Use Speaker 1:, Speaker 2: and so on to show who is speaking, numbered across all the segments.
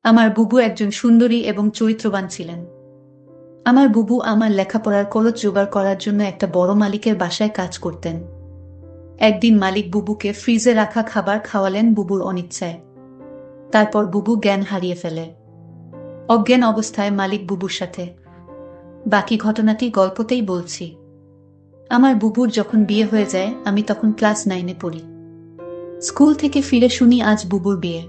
Speaker 1: আমার বুবু একজন সুন্দরী এবং চরিত্রবান ছিলেন। আমার বুবু আমার লেখাপড়ার খরচ জোগাড় করার জন্য একটা বড় মালিকের বাসায় কাজ করতেন। একদিন মালিক বুবুকে ফ্রিজে রাখা খাবার খাওয়ালেন বুবুর অনিচ্ছায়। তারপর বুবু জ্ঞান হারিয়ে ফেলে। অজ্ঞান অবস্থায় মালিক বুবুর সাথে। বাকি ঘটনাটি গল্পতেই বলছি। আমার বুবুর যখন বিয়ে হয়ে যায় আমি তখন ক্লাস 9-এ পড়ি। স্কুল থেকে ফিরে শুনি আজ বুবুর বিয়ে।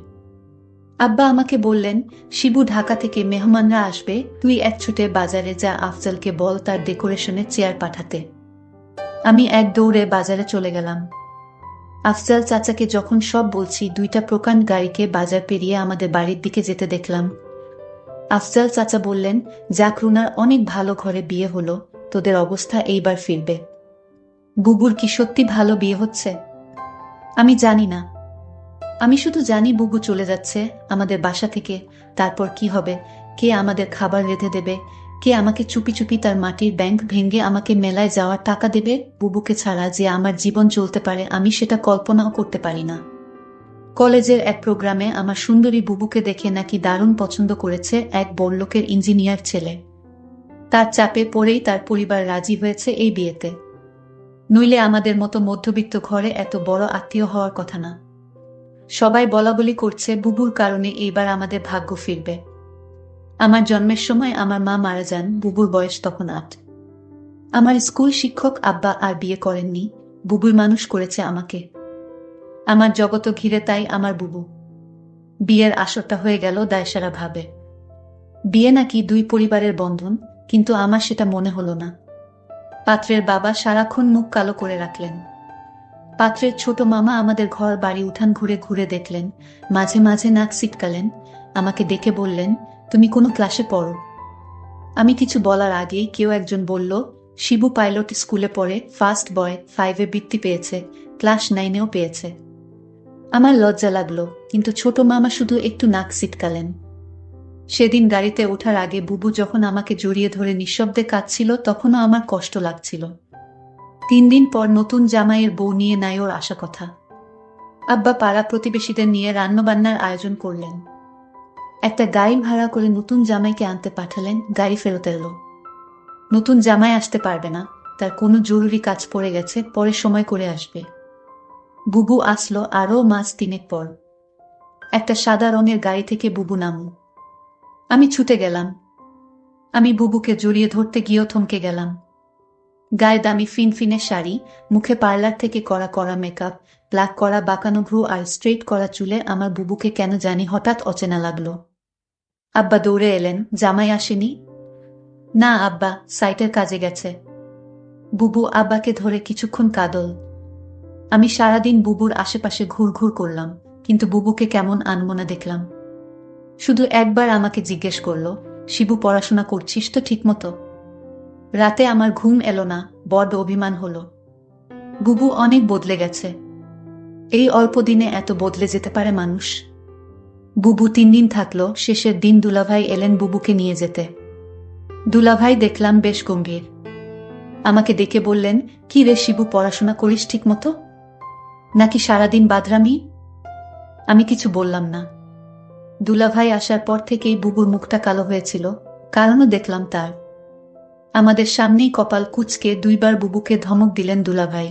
Speaker 1: আব্বা আমাকে বললেন, শিবু ঢাকা থেকে মেহমানরা আসবে, তুই এক ছুটে বাজারে যা, আফজালকে বল তার ডেকোরেশনের চেয়ার পাঠাতে। আমি এক দৌড়ে বাজারে চলে গেলাম। আফজাল চাচাকে যখন সব বলছি, দুইটা প্রকাণ্ড গাড়িকে বাজার পেরিয়ে আমাদের বাড়ির দিকে যেতে দেখলাম। আফজাল চাচা বললেন, যাক রুনার অনেক ভালো ঘরে বিয়ে হলো, তোদের অবস্থা এইবার ফিরবে। বুবুর কি সত্যি ভালো বিয়ে হচ্ছে? আমি জানি না। আমি শুধু জানি বুবু চলে যাচ্ছে আমাদের বাসা থেকে। তারপর কি হবে? কে আমাদের খাবার রেঁধে দেবে? কে আমাকে চুপি চুপি তার মাটির ব্যাংক ভেঙে আমাকে মেলায় যাওয়ার টাকা দেবে? বুবুকে ছাড়া যে আমার জীবন চলতে পারে আমি সেটা কল্পনাও করতে পারি না। কলেজের এক প্রোগ্রামে আমার সুন্দরী বুবুকে দেখে নাকি দারুণ পছন্দ করেছে এক বড়লোকের ইঞ্জিনিয়ার ছেলে। তার চাপে পড়েই তার পরিবার রাজি হয়েছে এই বিয়েতে। নইলে আমাদের মতো মধ্যবিত্ত ঘরে এত বড় আত্মীয় হওয়ার কথা না। সবাই বলাবলি করছে বুবুর কারণে এইবার আমাদের ভাগ্য ফিরবে। আমার জন্মের সময় আমার মা মারা যান, বুবুর বয়স তখন 8। আমার স্কুল শিক্ষক আব্বা আর বিয়ে করেননি, বুবুই মানুষ করেছে আমাকে। আমার জগত ঘিরে তাই আমার বুবু। বিয়ের আসরটা হয়ে গেল দায়সারা ভাবে। বিয়ে নাকি দুই পরিবারের বন্ধন, কিন্তু আমার সেটা মনে হলো না। পাত্রের বাবা সারাক্ষণ মুখ কালো করে রাখলেন। পাত্রের ছোট মামা আমাদের ঘর বাড়ি উঠান ঘুরে ঘুরে দেখলেন, মাঝে মাঝে নাক সিটকালেন, আমাকে ডেকে বললেন, তুমি কোনো ক্লাসে পড়ো? আমি কিছু বলার আগেই কেউ একজন বলল, শিবু পাইলট স্কুলে পড়ে, ফার্স্ট বয়, 5-এ বৃত্তি পেয়েছে, ক্লাস 9-এও পেয়েছে। আমার লজ্জা লাগলো, কিন্তু ছোট মামা শুধু একটু নাক সিটকালেন। সেদিন গাড়িতে ওঠার আগে বুবু যখন আমাকে জড়িয়ে ধরে নিঃশব্দে কাঁদছিল তখনও আমার কষ্ট লাগছিল। 3 দিন পর নতুন জামাইয়ের বউ নিয়ে নাই ওর আসা কথা। আব্বা পাড়া প্রতিবেশীদের নিয়ে রান্নাবান্নার আয়োজন করলেন। একটা গাড়ি ভাড়া করে নতুন জামাইকে আনতে পাঠালেন, গাড়ি ফেরত এলো। নতুন জামাই আসতে পারবে না, তার কোনো জরুরি কাজ পড়ে গেছে, পরে সময় করে আসবে। বুবু আসলো আরও মাস 3 পর। একটা সাদা রঙের গাড়ি থেকে বুবু নামল। আমি ছুটে গেলাম। আমি বুবুকে জড়িয়ে ধরতে গিয়েও থমকে গেলাম। গায়ে দামি ফিনফিনে শাড়ি, মুখে পার্লার থেকে করা করা মেকআপ, ব্ল্যাক করা বাঁকানো ভ্রু আর স্ট্রেট করা চুলে আমার বুবুকে কেন জানি হঠাৎ অচেনা লাগলো। আব্বা দৌড়ে এলেন, জামাই আসেনি? না আব্বা, সাইটের কাজে গেছে। বুবু আব্বাকে ধরে কিছুক্ষণ কাঁদল। আমি সারাদিন বুবুর আশেপাশে ঘুরঘুর করলাম, কিন্তু বুবুকে কেমন আনমনা দেখলাম। শুধু একবার আমাকে জিজ্ঞেস করলো, শিবু পড়াশোনা করছিস তো ঠিকমতো? রাতে আমার ঘুম এলো না, বড্ড অভিমান হলো। বুবু অনেক বদলে গেছে। এই অল্প দিনে এত বদলে যেতে পারে মানুষ? বুবু 3 দিন থাকলো, শেষের দিন দুলাভাই এলেন বুবুকে নিয়ে যেতে। দুলাভাই দেখলাম বেশ গম্ভীর। আমাকে ডেকে বললেন, কি রে শিবু, পড়াশোনা করিস ঠিক মতো, নাকি সারাদিন বাদরামি? আমি কিছু বললাম না। দুলাভাই আসার পর থেকেই বুবুর মুখটা কালো হয়েছিল, কারণও দেখলাম তার। আমাদের সামনেই কপাল কুঁচকে 2বার বুবুকে ধমক দিলেন দুলাভাই।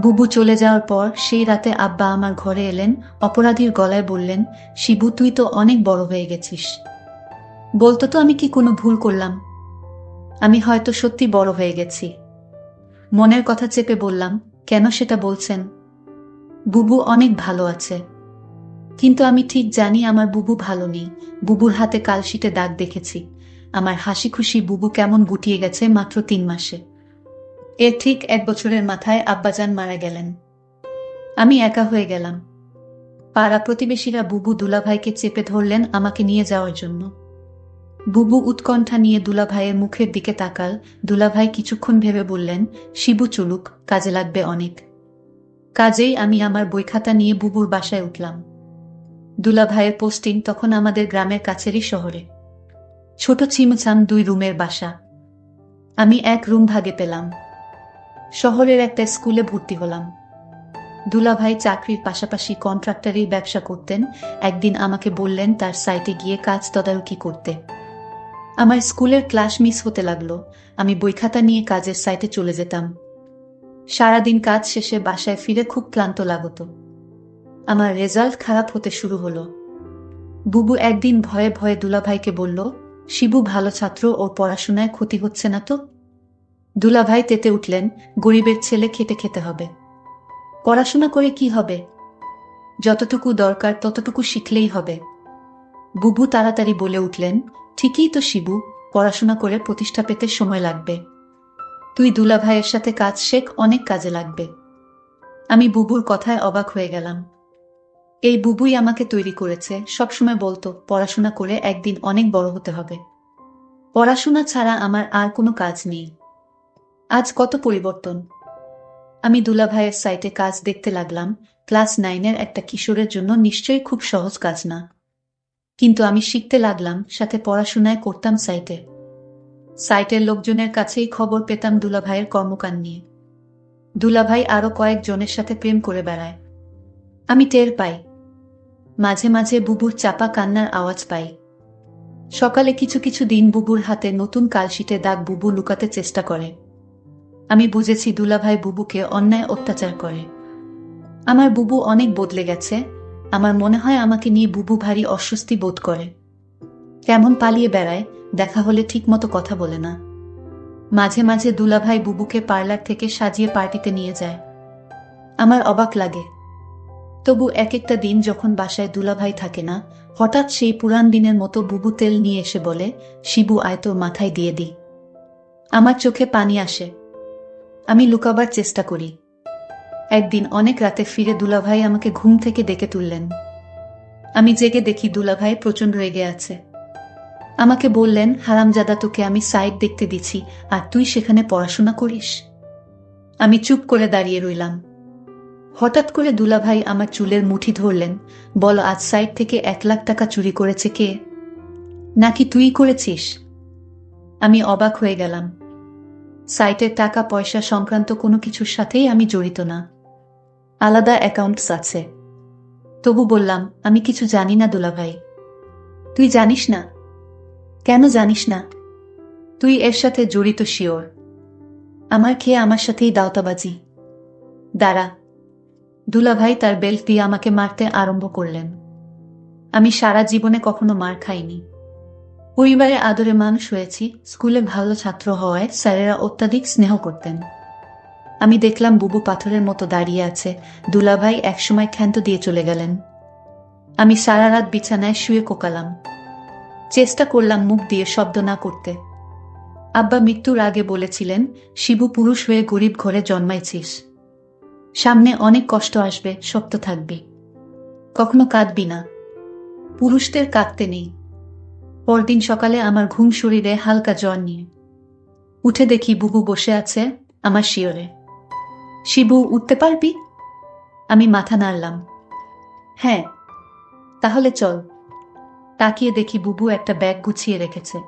Speaker 1: বুবু চলে যাওয়ার পর সেই রাতে আব্বা আমার ঘরে এলেন, অপরাধীর গলায় বললেন, শিবু তুই তো অনেক বড় হয়ে গেছিস, বলতো তো আমি কি কোনো ভুল করলাম? আমি হয়তো সত্যি বড় হয়ে গেছি। মনের কথা চেপে বললাম, কেন সেটা বলছেন? বুবু অনেক ভালো আছে। কিন্তু আমি ঠিক জানি আমার বুবু ভালো নেই। বুবুর হাতে কালশিটে দাগ দেখেছি। আমার হাসি খুশি বুবু কেমন গুটিয়ে গেছে মাত্র 3 মাসে। এর ঠিক 1 বছরের মাথায় আব্বাজান মারা গেলেন। আমি একা হয়ে গেলাম। পাড়া প্রতিবেশীরা বুবু দুলাভাইকে চেপে ধরলেন আমাকে নিয়ে যাওয়ার জন্য। বুবু উৎকণ্ঠা নিয়ে দুলাভাইয়ের মুখের দিকে তাকাল। দুলাভাই কিছুক্ষণ ভেবে বললেন, শিবু চলুক, কাজে লাগবে অনেক। কাজেই আমি আমার বই খাতা নিয়ে বুবুর বাসায় উঠলাম। দুলাভাইয়ের পোস্টিং তখন আমাদের গ্রামের কাছেরই শহরে। ছোট ছিমছাম 2 রুমের বাসা। আমি এক রুম ভাগে পেলাম। শহরের একটা স্কুলে ভর্তি হলাম। দুলাভাই চাকরির পাশাপাশি কন্ট্রাক্টরের ব্যবসা করতেন। একদিন আমাকে বললেন তার সাইটে গিয়ে কাজ তদারকি করতে। আমার স্কুলের ক্লাস মিস হতে লাগলো। আমি বইখাতা নিয়ে কাজের সাইটে চলে যেতাম। সারাদিন কাজ শেষে বাসায় ফিরে খুব ক্লান্ত লাগতো। আমার রেজাল্ট খারাপ হতে শুরু হলো। বুবু একদিন ভয়ে ভয়ে দুলাভাইকে বলল, শিবু ভালো ছাত্র, ওর পড়াশোনায় ক্ষতি হচ্ছে না তো? দুলাভাই তেতে উঠলেন, গরিবের ছেলে খেটে খেতে হবে। পড়াশোনা করে কি হবে? যতটুকু দরকার ততটুকু শিখলেই হবে। বুবু তাড়াতাড়ি বলে উঠলেন, ঠিকই তো শিবু, পড়াশোনা করে প্রতিষ্ঠা পেতে সময় লাগবে। তুই দুলাভাইয়ের সাথে কাজ শেখ, অনেক কাজে লাগবে। আমি বুবুর কথায় অবাক হয়ে গেলাম। এই বুবুই আমাকে তৈরি করেছে। সবসময় বলতো পড়াশোনা করে একদিন অনেক বড় হতে হবে। পড়াশোনা ছাড়া আমার আর কোনো কাজ নেই। আজ কত পরিবর্তন! আমি দুলাভাইয়ের সাইটে কাজ দেখতে লাগলাম। ক্লাস 9-এর একটা কিশোরের জন্য নিশ্চয়ই খুব সহজ কাজ না। কিন্তু আমি শিখতে লাগলাম, সাথে পড়াশোনায় করতাম সাইটে। সাইটের লোকজনের কাছেই খবর পেতাম দুলাভাইয়ের কর্মকাণ্ড নিয়ে। দুলাভাই আরো কয়েকজনের সাথে প্রেম করে বেড়ায়। আমি টের পাই। মাঝে মাঝে বুবুর চাপা কান্নার আওয়াজ পাই। সকালে কিছু কিছু দিন বুবুর হাতে নতুন কালশিটে দাগ বুবু লুকাতে চেষ্টা করে। আমি বুঝেছি দুলাভাই বুবুকে অন্যায় অত্যাচার করে। আমার বুবু অনেক বদলে গেছে। আমার মনে হয় আমাকে নিয়ে বুবু ভারী অস্বস্তি বোধ করে। কেমন পালিয়ে বেড়ায়, দেখা হলে ঠিকমতো কথা বলে না। মাঝে মাঝে দুলাভাই বুবুকে পার্লার থেকে সাজিয়ে পার্টিতে নিয়ে যায়। আমার অবাক লাগে। তবু এক একটা দিন যখন বাসায় দুলাভাই থাকে না, হঠাৎ সেই পুরান দিনের মতো বুবু তেল নিয়ে এসে বলে, শিবু আয় তোর মাথায় দিয়ে দি। আমার চোখে পানি আসে। আমি লুকাবার চেষ্টা করি। একদিন অনেক রাতে ফিরে দুলাভাই আমাকে ঘুম থেকে ডেকে তুললেন। আমি জেগে দেখি দুলাভাই প্রচণ্ড রেগে আছে। আমাকে বললেন, হারামজাদা, তোকে আমি সাইট দেখতে দিছি আর তুই সেখানে পড়াশোনা করিস? আমি চুপ করে দাঁড়িয়ে রইলাম। হঠাৎ করে দুলাভাই আমার চুলের মুঠি ধরলেন। বল, আজ সাইট থেকে 1 লাখ টাকা চুরি করেছে কে? নাকি তুই করেছিস? আমি অবাক হয়ে গেলাম। সাইটের টাকা পয়সা সংক্রান্ত কোনো কিছুর সাথেই আমি জড়িত না। আলাদা অ্যাকাউন্টস আছে। তবু বললাম, আমি কিছু জানি না দুলাভাই। তুই জানিস না? কেন জানিস না? তুই এর সাথে জড়িত শিওর? আমার খেয়ে আমার সাথেই দাওতাবাজি। দাঁড়া। দুলাভাই তার বেল্ট দিয়ে আমাকে মারতে আরম্ভ করলেন। আমি সারা জীবনে কখনো মার খাইনি। পরিবারে আদরে মানুষ হয়েছি। স্কুলে ভালো ছাত্র হওয়ায় স্যারেরা অত্যাধিক স্নেহ করতেন। আমি দেখলাম বুবু পাথরের মতো দাঁড়িয়ে আছে। দুলাভাই একসময় ক্ষান্ত দিয়ে চলে গেলেন। আমি সারা রাত বিছানায় শুয়ে কোকালাম। চেষ্টা করলাম মুখ দিয়ে শব্দ না করতে। আব্বা মৃত্যুর আগে বলেছিলেন, শিবু, পুরুষ হয়ে গরিব ঘরে জন্মাইছিস। সামনে অনেক কষ্ট আসবে, শক্ত থাকবি। কখনো কাঁদবি না। পুরুষদের কাঁদতে নেই। পরদিন সকালে আমার ঘুম শরীরে হালকা জ্বর নিয়ে। উঠে দেখি বুবু বসে আছে আমার শিয়রে। শিবু, উঠতে পারবি? আমি মাথা নাড়লাম। হ্যাঁ। তাহলে চল। তাকিয়ে দেখি বুবু একটা ব্যাগ গুছিয়ে রেখেছে।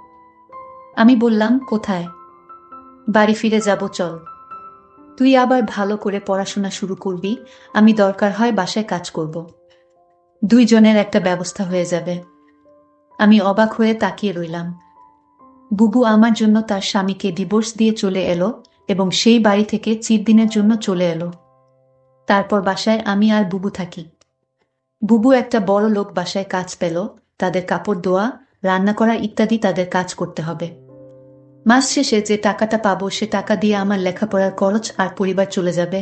Speaker 1: আমি বললাম, কোথায়? বাড়ি ফিরে যাব, চল। তুই আবার ভালো করে পড়াশোনা শুরু করবি, আমি দরকার হয় বাসায় কাজ করব। দুইজনের একটা ব্যবস্থা হয়ে যাবে। আমি অবাক হয়ে তাকিয়ে রইলাম। বুবু আমার জন্য তার স্বামীকে ডিভোর্স দিয়ে চলে এলো এবং সেই বাড়ি থেকে চিরদিনের জন্য চলে এলো। তারপর বাসায় আমি আর বুবু থাকি। বুবু একটা বড় লোক বাসায় কাজ পেল। তাদের কাপড় ধোয়া, রান্না করা ইত্যাদি তাদের কাজ করতে হবে। মাস শেষে যে টাকাটা পাবো সে টাকা দিয়ে আমার লেখাপড়ার খরচ আর পরিবার চলে যাবে।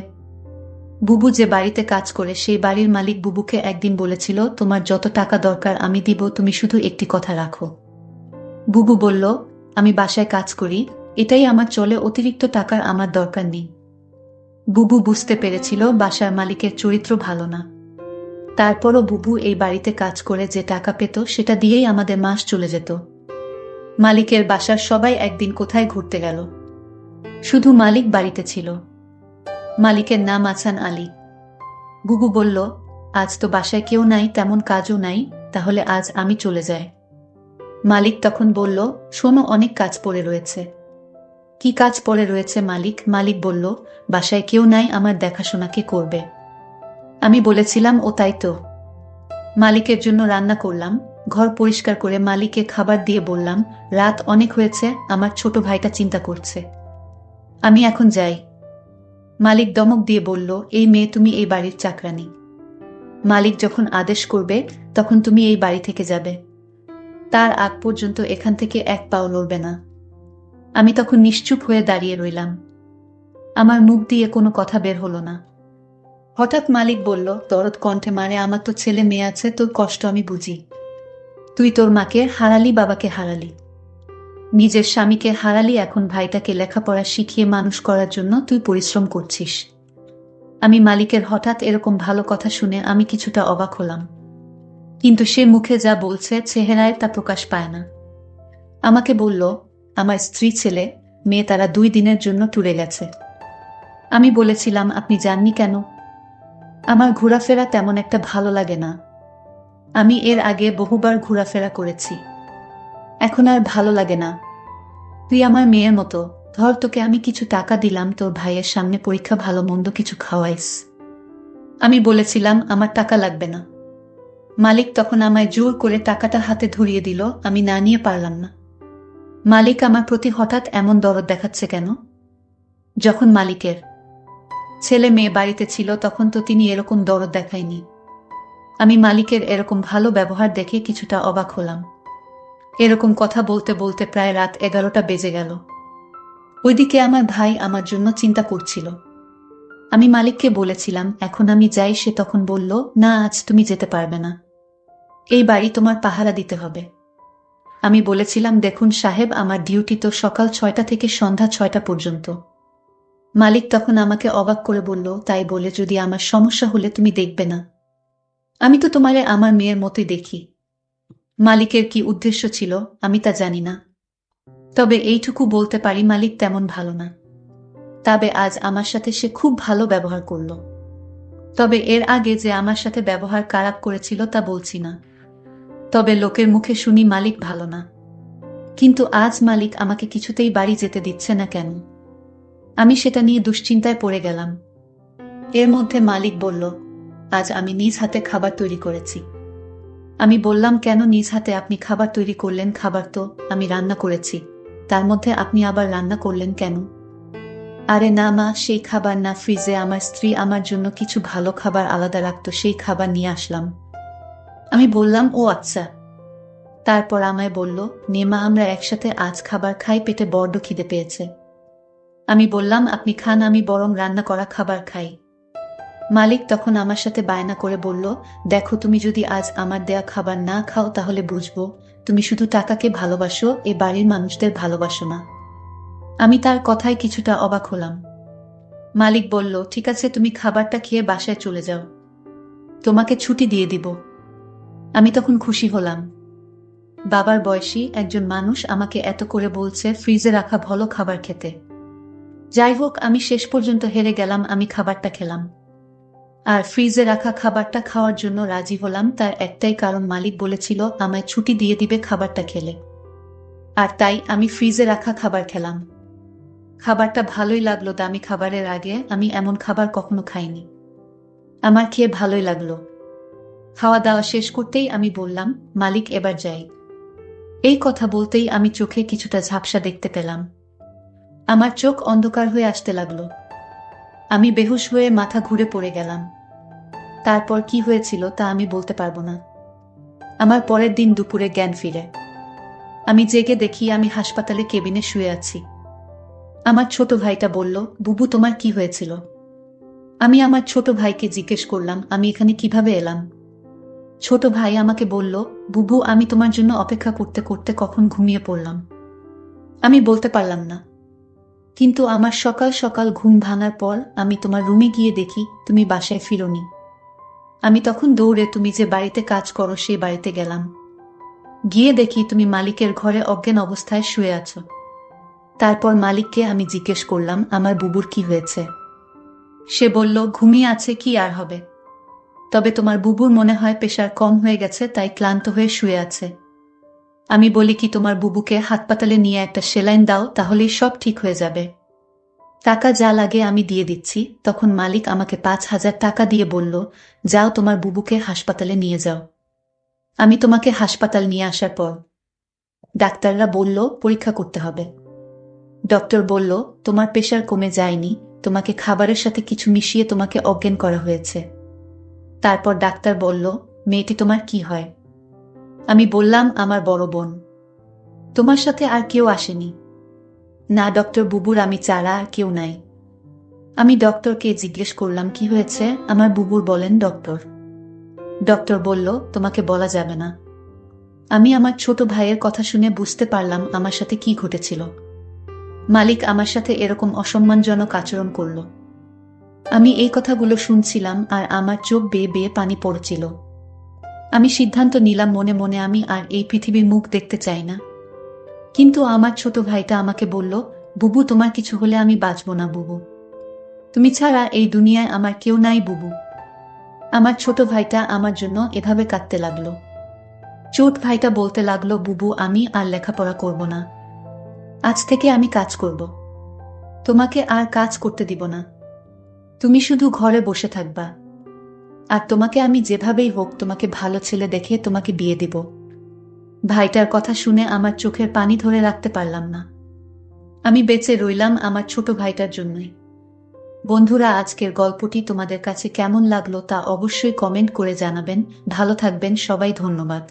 Speaker 1: বুবু যে বাড়িতে কাজ করে সেই বাড়ির মালিক বুবুকে একদিন বলেছিল, তোমার যত টাকা দরকার আমি দিব, তুমি শুধু একটি কথা রাখো। বুবু বলল, আমি বাসায় কাজ করি, এটাই আমার চলে, অতিরিক্ত টাকার আমার দরকার নেই। বুবু বুঝতে পেরেছিল বাসার মালিকের চরিত্র ভালো না। তারপরও বুবু এই বাড়িতে কাজ করে যে টাকা পেত সেটা দিয়েই আমাদের মাস চলে যেত। মালিকের বাসার সবাই একদিন কোথায় ঘুরতে গেল। শুধু মালিক বাড়িতে ছিল। মালিকের নাম আছান আলী। বুবু বলল, আজ তো বাসায় কেউ নাই, তেমন কাজও নাই, তাহলে আজ আমি চলে যাই। মালিক তখন বলল, শোনো, অনেক কাজ পড়ে রয়েছে। কি কাজ পড়ে রয়েছে মালিক? মালিক বলল, বাসায় কেউ নাই, আমার দেখাশোনা কে করবে? আমি বলেছিলাম, ও তাই তো। মালিকের জন্য রান্না করলাম, ঘর পরিষ্কার করে মালিককে খাবার দিয়ে বললাম, রাত অনেক হয়েছে, আমার ছোট ভাইটা চিন্তা করছে। আমি এখন যাই। মালিক ধমক দিয়ে বলল, এই মেয়ে, তুমি এই বাড়ির চাকরানী। মালিক যখন আদেশ করবে তখন তুমি এই বাড়ি থেকে যাবে। তার আগ পর্যন্ত এখান থেকে এক পাও লড়বে না। আমি তখন নিশ্চুপ হয়ে দাঁড়িয়ে রইলাম। আমার মুখ দিয়ে কোনো কথা বের হলো না। হঠাৎ মালিক বলল দরদ কণ্ঠে, মারে, আমার তো ছেলে মেয়ে আছে, তোর কষ্ট আমি বুঝি। তুই তোর মাকে হারালি, বাবাকে হারালি, নিজের স্বামীকে হারালি, এখন ভাইটাকে লেখাপড়া শিখিয়ে মানুষ করার জন্য তুই পরিশ্রম করছিস। আমি মালিকের হঠাৎ এরকম ভালো কথা শুনে আমি কিছুটা অবাক হলাম, কিন্তু সে মুখে যা বলছে চেহারায় তা প্রকাশ পায় না। আমাকে বলল, আমার স্ত্রী, ছেলে মেয়ে তারা 2 দিনের জন্য ট্যুরে গেছে। আমি বলেছিলাম, আপনি যাননি কেন? আমার ঘোরাফেরা তেমন একটা ভালো লাগে না। আমি এর আগে বহুবার ঘোরাফেরা করেছি, এখন আর ভালো লাগে না। তুই আমার মেয়ের মতো, ধর তোকে আমি কিছু টাকা দিলাম, তোর ভাইয়ের সামনে পরীক্ষা ভালো মন্দ কিছু খাওয়াইস। আমি বলেছিলাম, আমার টাকা লাগবে না। মালিক তখন আমায় জোর করে টাকাটা হাতে ধরিয়ে দিল, আমি না নিয়ে পারলাম না। মালিক আমার প্রতি হঠাৎ এমন দরদ দেখাচ্ছে কেন? যখন মালিকের ছেলে মেয়ে বাড়িতে ছিল তখন তো তিনি এরকম দরদ দেখায়নি। আমি মালিকের এরকম ভালো ব্যবহার দেখে কিছুটা অবাক হলাম। এরকম কথা বলতে বলতে প্রায় রাত 11টা বেজে গেল। ওইদিকে আমার ভাই আমার জন্য চিন্তা করছিল। আমি মালিককে বলেছিলাম, এখন আমি যাই। সে তখন বলল, না, আজ তুমি যেতে পারবে না, এই বাড়ি তোমার পাহারা দিতে হবে। আমি বলেছিলাম, দেখুন সাহেব, আমার ডিউটি তো সকাল 6টা থেকে সন্ধ্যা 6টা পর্যন্ত। মালিক তখন আমাকে অবাক করে বলল, তাই বলে যদি আমার সমস্যা হলে তুমি দেখবে না? আমি তো তোমারে আমার মেয়ের মতোই দেখি। মালিকের কি উদ্দেশ্য ছিল আমি তা জানি না, তবে এইটুকু বলতে পারি মালিক তেমন ভালো না। তবে আজ আমার সাথে সে খুব ভালো ব্যবহার করল। তবে এর আগে যে আমার সাথে ব্যবহার খারাপ করেছিল তা বলছি না, তবে লোকের মুখে শুনি মালিক ভালো না। কিন্তু আজ মালিক আমাকে কিছুতেই বাড়ি যেতে দিচ্ছে না কেন? আমি সেটা নিয়ে দুশ্চিন্তায় পড়ে গেলাম। এর মধ্যে মালিক বলল, আজ আমি নিজ হাতে খাবার তৈরি করেছি। আমি বললাম, কেন নিজ হাতে আপনি খাবার তৈরি করলেন? খাবার তো আমি রান্না করেছি, তার মধ্যে আপনি আবার রান্না করলেন কেন? আরে না মা, সেই খাবার না, ফ্রিজে আমার স্ত্রী আমার জন্য কিছু ভালো খাবার আলাদা রাখতো, সেই খাবার নিয়ে আসলাম। আমি বললাম, ও আচ্ছা। তারপর আমায় বলল, নেমা, আমরা একসাথে আজ খাবার খাই, পেটে বড্ড খিদে পেয়েছে। আমি বললাম, আপনি খান, আমি বরং রান্না করা খাবার খাই। মালিক তখন আমার সাথে বায়না করে বলল, দেখো, তুমি যদি আজ আমার দেয়া খাবার না খাও তাহলে বুঝবো তুমি শুধু টাকাকে ভালোবাসো, এ বাড়ির মানুষদের ভালোবাসো না। আমি তার কথায় কিছুটা অবাক হলাম। মালিক বলল, ঠিক আছে, তুমি খাবারটা খেয়ে বাসায় চলে যাও, তোমাকে ছুটি দিয়ে দিব। আমি তখন খুশি হলাম। বাবার বয়সী একজন মানুষ আমাকে এত করে বলছে ফ্রিজে রাখা ভালো খাবার খেতে। যাই হোক, আমি শেষ পর্যন্ত হেরে গেলাম। আমি খাবারটা খেলাম, আর ফ্রিজে রাখা খাবারটা খাওয়ার জন্য রাজি হলাম তার একটাই কারণ, মালিক বলেছিল আমায় ছুটি দিয়ে দিবে খাবারটা খেলে। আর তাই আমি ফ্রিজে রাখা খাবার খেলাম। খাবারটা ভালোই লাগলো, দামি খাবারের আগে আমি এমন খাবার কখনো খাইনি। আমার খেয়ে ভালোই লাগলো। খাওয়া দাওয়া শেষ করতেই আমি বললাম, মালিক, এবার যাই। এই কথা বলতেই আমি চোখে কিছুটা ঝাপসা দেখতে পেলাম। আমার চোখ অন্ধকার হয়ে আসতে লাগলো। আমি বেহুশ হয়ে মাথা ঘুরে পড়ে গেলাম। তারপর কি হয়েছিল তা আমি বলতে পারবো না। আমার পরের দিন দুপুরে জ্ঞান ফিরে। আমি জেগে দেখি আমি হাসপাতালে কেবিনে শুয়ে আছি। আমার ছোট ভাইটা বলল, বুবু, তোমার কি হয়েছিল? আমি আমার ছোট ভাইকে জিজ্ঞেস করলাম, আমি এখানে কিভাবে এলাম? ছোট ভাই আমাকে বলল, বুবু, আমি তোমার জন্য অপেক্ষা করতে করতে কখন ঘুমিয়ে পড়লাম। আমি বলতে পারলাম না, কিন্তু আমার সকাল সকাল ঘুম ভাঙার পর আমি তোমার রুমে গিয়ে দেখি তুমি বাসায় ফিরোনি। আমি তখন দৌড়ে তুমি যে বাড়িতে কাজ করো সেই বাড়িতে গেলাম। গিয়ে দেখি তুমি মালিকের ঘরে অজ্ঞান অবস্থায় শুয়ে আছো। তারপর মালিককে আমি জিজ্ঞেস করলাম, আমার বুবুর কি হয়েছে? সে বলল, ঘুমিয়ে আছে, কি আর হবে। তবে তোমার বুবুর মনে হয় প্রেশার কম হয়ে গেছে, তাই ক্লান্ত হয়ে শুয়ে আছে। আমি বলি কি, তোমার বুবুকে হাসপাতালে নিয়ে একটা সেলাইন দাও, তাহলেই সব ঠিক হয়ে যাবে। টাকা যা লাগে আমি দিয়ে দিচ্ছি। তখন মালিক আমাকে 5,000 টাকা দিয়ে বলল, যাও তোমার বুবুকে হাসপাতালে নিয়ে যাও। আমি তোমাকে হাসপাতাল নিয়ে আসার পর ডাক্তাররা বলল পরীক্ষা করতে হবে। ডক্টর বলল, তোমার প্রেশার কমে যায়নি, তোমাকে খাবারের সাথে কিছু মিশিয়ে তোমাকে অজ্ঞান করা হয়েছে। তারপর ডাক্তার বলল, মেয়েটি তোমার কি হয়? আমি বললাম, আমার বড় বোন। তোমার সাথে আর কেউ আসেনি? না ডক্টর, বুবুর আমি ছাড়া আর কেউ নাই। আমি ডক্টরকে জিজ্ঞেস করলাম কি হয়েছে, আমার বুবুর বলেন ডক্টর। ডক্টর বলল, তোমাকে বলা যাবে না। আমি আমার ছোট ভাইয়ের কথা শুনে বুঝতে পারলাম আমার সাথে কি ঘটেছিল। মালিক আমার সাথে এরকম অসম্মানজনক আচরণ করল। আমি এই কথাগুলো শুনছিলাম আর আমার চোখ বেয়ে বেয়ে পানি পড়ছিল। আমি সিদ্ধান্ত নিলাম মনে মনে আমি আর এই পৃথিবীর মুখ দেখতে চাই না। কিন্তু আমার ছোট ভাইটা আমাকে বলল, বুবু তোমার কিছু হলে আমি বাঁচব না বুবু। তুমি ছাড়া এই দুনিয়ায় আমার কেউ নাই বুবু। আমার ছোট ভাইটা আমার জন্য এভাবে কাঁদতে লাগলো। ছোট ভাইটা বলতে লাগলো, বুবু আমি আর লেখাপড়া করব না। আজ থেকে আমি কাজ করব। তোমাকে আর কাজ করতে দিব না। তুমি শুধু ঘরে বসে থাকবা। আর তোমাকে আমি যেভাবেই হোক তোমাকে ভালো ছেলে দেখে তোমাকে বিয়ে দিব। ভাইটার কথা শুনে আমার চোখের পানি ধরে রাখতে পারলাম না। আমি বেঁচে রইলাম আমার ছোট ভাইটার জন্যই। বন্ধুরা, আজকের গল্পটি তোমাদের কাছে কেমন লাগলো তা অবশ্যই কমেন্ট করে জানাবেন। ভালো থাকবেন সবাই, ধন্যবাদ।